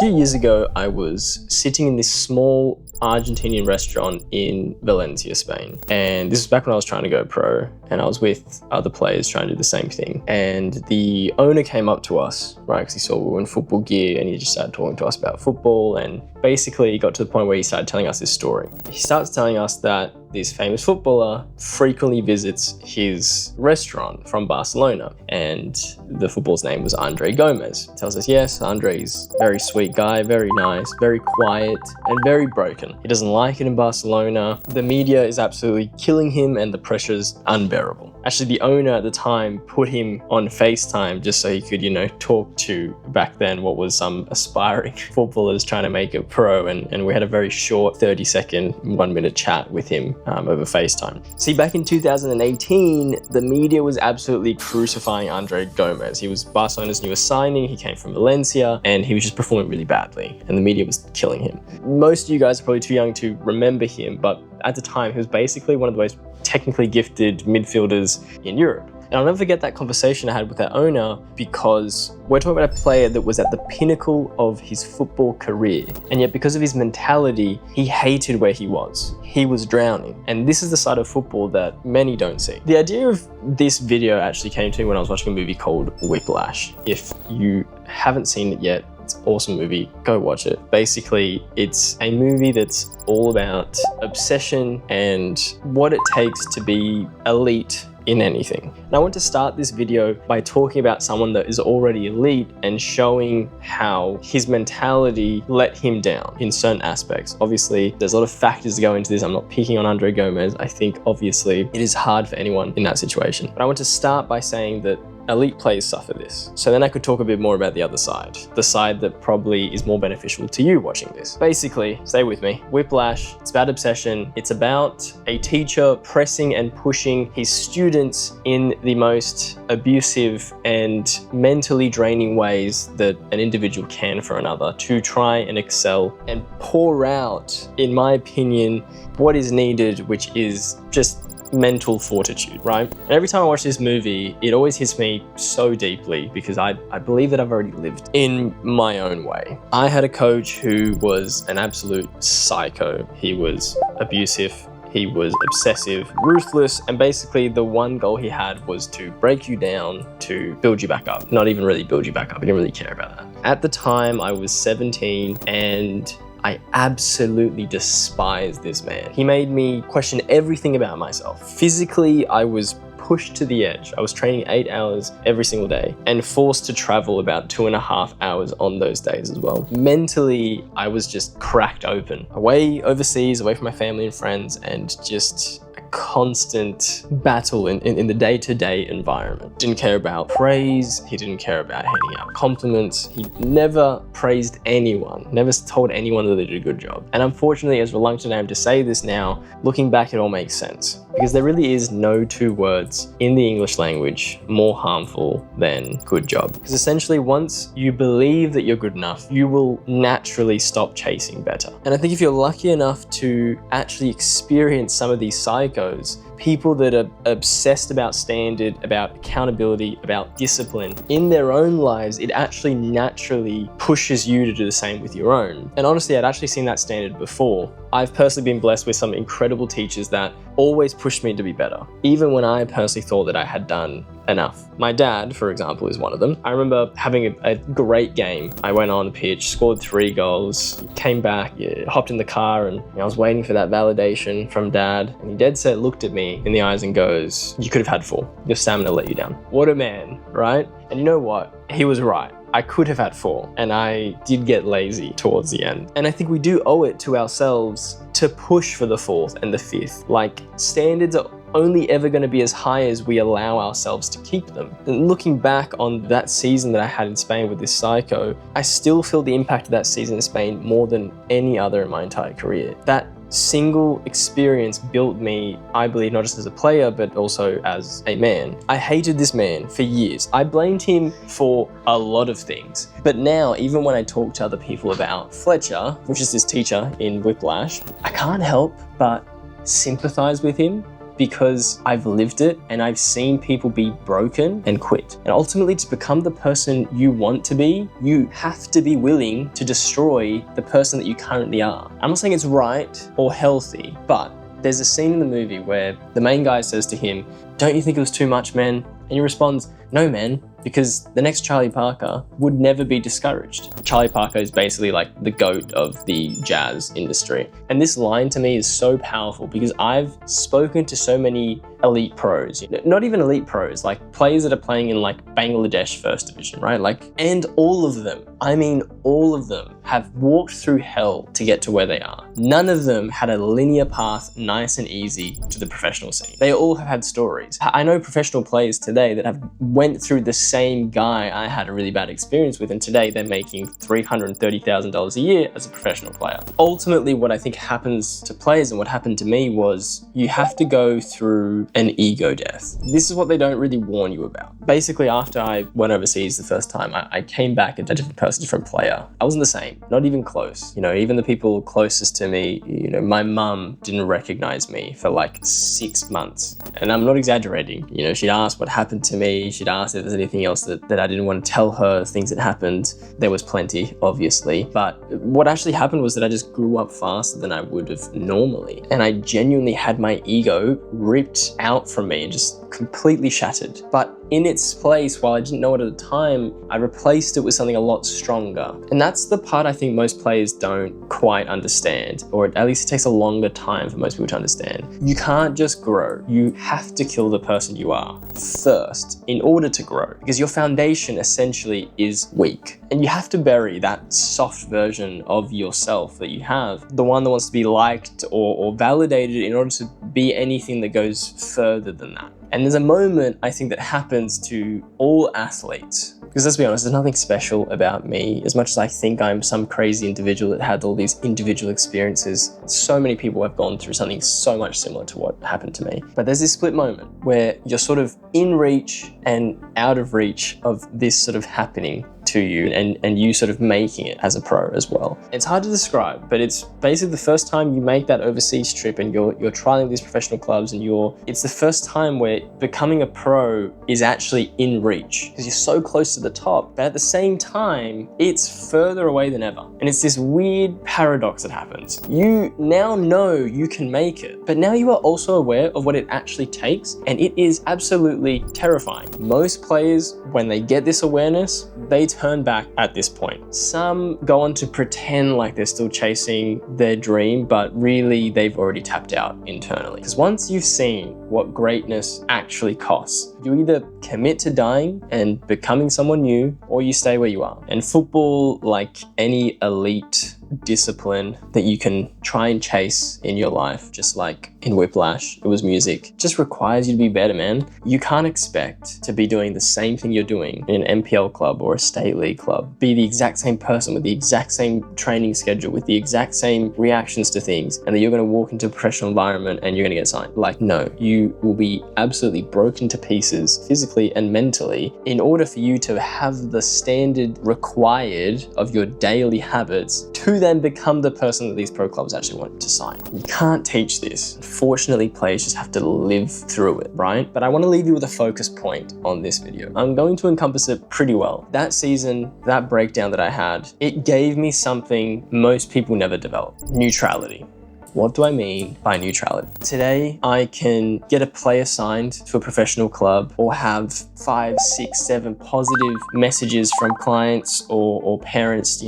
A few years ago, I was sitting in this small Argentinian restaurant in Valencia, Spain. And this was back when I was trying to go pro, and I was with other players trying to do the same thing. And the owner came up to us, right, because he saw we were in football gear, and he just started talking to us about football. And basically he got to the point where he started telling us this story. He starts telling us that this famous footballer frequently visits his restaurant from Barcelona, and the footballer's name was Andre Gomes. He tells us, yes, Andre's a very sweet guy, very nice, very quiet, and very broken. He doesn't like it in Barcelona. The media is absolutely killing him, and the pressure's unbearable. Actually, the owner at the time put him on FaceTime just so he could, talk to, back then, what was some aspiring footballers trying to make it pro, and we had a very short 30-second, 1-minute chat with him over FaceTime. See, back in 2018, the media was absolutely crucifying Andre Gomes. He was Barcelona's newest signing, he came from Valencia, and he was just performing really badly, and the media was killing him. Most of you guys are probably too young to remember him, but at the time, he was basically one of the most technically gifted midfielders in Europe. And I'll never forget that conversation I had with that owner, because we're talking about a player that was at the pinnacle of his football career. And yet because of his mentality, he hated where he was. He was drowning. And this is the side of football that many don't see. The idea of this video actually came to me when I was watching a movie called Whiplash. If you haven't seen it yet, it's an awesome movie. Go watch it. Basically, it's a movie that's all about obsession and what it takes to be elite in anything. And I want to start this video by talking about someone that is already elite and showing how his mentality let him down in certain aspects. Obviously, there's a lot of factors that go into this. I'm not picking on Andre Gomes. I think obviously it is hard for anyone in that situation. But I want to start by saying that elite players suffer this. So then I could talk a bit more about the other side, the side that probably is more beneficial to you watching this. Basically, stay with me. Whiplash, it's about obsession. It's about a teacher pressing and pushing his students in the most abusive and mentally draining ways that an individual can for another to try and excel and pour out, in my opinion, what is needed, which is just mental fortitude, right? And every time I watch this movie, it always hits me so deeply because I believe that I've already lived in my own way. I had a coach who was an absolute psycho. He was abusive, he was obsessive, ruthless, and basically the one goal he had was to break you down, to build you back up. Not even really build you back up, he didn't really care about that. At the time, I was 17 and I absolutely despised this man. He made me question everything about myself. Physically, I was pushed to the edge. I was training 8 hours every single day and forced to travel about 2.5 hours on those days as well. Mentally, I was just cracked open. Away overseas, away from my family and friends, and just a constant battle in the day-to-day environment. Didn't care about praise, he didn't care about handing out compliments, he never praised anyone, never told anyone that they did a good job. And unfortunately, as reluctant I am to say this now, looking back it all makes sense. Because there really is no two words in the English language more harmful than good job. Because essentially once you believe that you're good enough, you will naturally stop chasing better. And I think if you're lucky enough to actually experience some of these psychos, people that are obsessed about standard, about accountability, about discipline in their own lives, it actually naturally pushes you to do the same with your own. And honestly, I'd actually seen that standard before. I've personally been blessed with some incredible teachers that always pushed me to be better, even when I personally thought that I had done enough. My dad, for example, is one of them. I remember having a great game. I went on the pitch, scored 3 goals, came back, hopped in the car, and I was waiting for that validation from dad. And he dead set looked at me in the eyes and goes, "You could have had 4. Your stamina let you down." What a man, right? And you know what? He was right. I could have had 4, and I did get lazy towards the end. And I think we do owe it to ourselves to push for the 4th and the 5th. Like, standards are only ever going to be as high as we allow ourselves to keep them. And looking back on that season that I had in Spain with this psycho, I still feel the impact of that season in Spain more than any other in my entire career. That single experience built me, I believe, not just as a player, but also as a man. I hated this man for years. I blamed him for a lot of things. But now, even when I talk to other people about Fletcher, which is this teacher in Whiplash, I can't help but sympathize with him because I've lived it and I've seen people be broken and quit. And ultimately, to become the person you want to be, you have to be willing to destroy the person that you currently are. I'm not saying it's right or healthy, but there's a scene in the movie where the main guy says to him, "Don't you think it was too much, man?" And he responds, "No, man, because the next Charlie Parker would never be discouraged." Charlie Parker is basically like the GOAT of the jazz industry. And this line to me is so powerful because I've spoken to so many elite pros, not even elite pros, like players that are playing in like Bangladesh First Division, right? And all of them, I mean, all of them have walked through hell to get to where they are. None of them had a linear path, nice and easy to the professional scene. They all have had stories. I know professional players today that have went through the same guy I had a really bad experience with, and today they're making $330,000 a year as a professional player. Ultimately, what I think happens to players and what happened to me was you have to go through an ego death. This is what they don't really warn you about. Basically, after I went overseas the first time, I came back a different person, different player. I wasn't the same, not even close. Even the people closest to me, my mum didn't recognize me for like 6 months. And I'm not exaggerating. She'd ask what happened to me. She'd ask if there's anything else that I didn't want to tell her, things that happened. There was plenty, obviously. But what actually happened was that I just grew up faster than I would have normally. And I genuinely had my ego ripped out from me and just completely shattered. But in its place, while I didn't know it at the time, I replaced it with something a lot stronger. And that's the part I think most players don't quite understand, or at least it takes a longer time for most people to understand. You can't just grow. You have to kill the person you are first in order to grow, because your foundation essentially is weak. And you have to bury that soft version of yourself that you have, the one that wants to be liked or validated in order to be anything that goes further than that. And there's a moment I think that happens to all athletes, because let's be honest, there's nothing special about me. As much as I think I'm some crazy individual that had all these individual experiences, so many people have gone through something so much similar to what happened to me. But there's this split moment where you're sort of in reach and out of reach of this sort of happening to you and you sort of making it as a pro as well. It's hard to describe, but it's basically the first time you make that overseas trip and you're trialing these professional clubs and it's the first time where becoming a pro is actually in reach because you're so close to the top, but at the same time, it's further away than ever. And it's this weird paradox that happens. You now know you can make it, but now you are also aware of what it actually takes, and it is absolutely terrifying. Most players, when they get this awareness, they turn back at this point. Some go on to pretend like they're still chasing their dream, but really they've already tapped out internally. Because once you've seen what greatness actually costs, you either commit to dying and becoming someone new, or you stay where you are. And football, like any elite discipline that you can try and chase in your life, just like in Whiplash, it was music, just requires you to be better, man. You can't expect to be doing the same thing you're doing in an NPL club or a state league club, be the exact same person with the exact same training schedule, with the exact same reactions to things, and then you're going to walk into a professional environment and you're going to get signed. Like, no, you will be absolutely broken to pieces physically and mentally in order for you to have the standard required of your daily habits to then become the person that these pro clubs actually want to sign. You can't teach this. Unfortunately, players just have to live through it, right? But I want to leave you with a focus point on this video. I'm going to encompass it pretty well. That season, that breakdown that I had, it gave me something most people never develop: neutrality. What do I mean by neutrality? Today, I can get a player signed to a professional club or have 5, 6, 7 positive messages from clients or parents,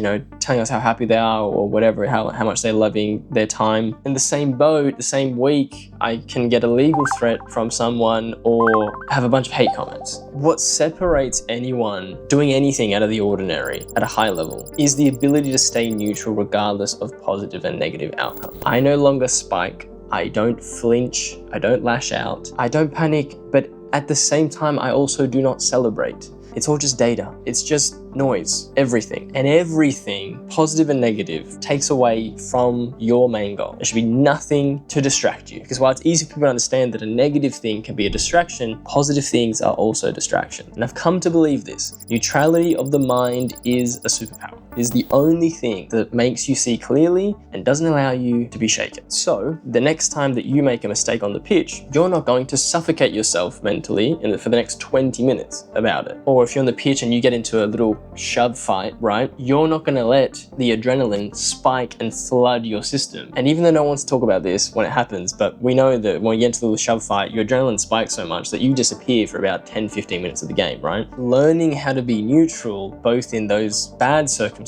telling us how happy they are or whatever, how much they're loving their time. In the same boat, the same week, I can get a legal threat from someone or have a bunch of hate comments. What separates anyone doing anything out of the ordinary at a high level is the ability to stay neutral regardless of positive and negative outcomes. I no longer spike, I don't flinch, I don't lash out, I don't panic, but at the same time, I also do not celebrate. It's all just data. It's just noise, everything. And everything, positive and negative, takes away from your main goal. There should be nothing to distract you. Because while it's easy for people to understand that a negative thing can be a distraction, positive things are also distractions. And I've come to believe this. Neutrality of the mind is a superpower. It is the only thing that makes you see clearly and doesn't allow you to be shaken. So the next time that you make a mistake on the pitch, you're not going to suffocate yourself mentally for the next 20 minutes about it. Or if you're on the pitch and you get into a little shove fight, right? You're not going to let the adrenaline spike and flood your system. And even though no one wants to talk about this when it happens, but we know that when you get into the little shove fight, your adrenaline spikes so much that you disappear for about 10-15 minutes of the game, right? Learning how to be neutral, both in those bad circumstances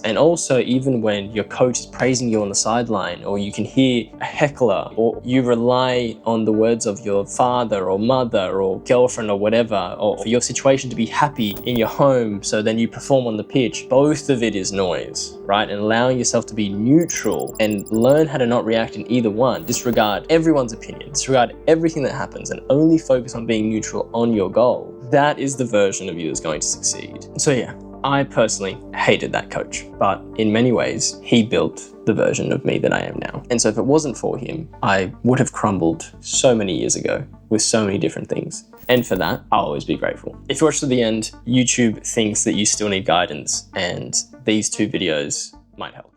and also even when your coach is praising you on the sideline, or you can hear a heckler, or you rely on the words of your father or mother or girlfriend or whatever, or for your situation to be happy in your home, so then you perform on the pitch. Both of it is noise, right? And allowing yourself to be neutral and learn how to not react in either one. Disregard everyone's opinion, disregard everything that happens, and only focus on being neutral on your goal. That is the version of you that's going to succeed. So yeah, I personally hated that coach, but in many ways, he built the version of me that I am now. And so if it wasn't for him, I would have crumbled so many years ago with so many different things. And for that, I'll always be grateful. If you watch to the end, YouTube thinks that you still need guidance, and these two videos might help.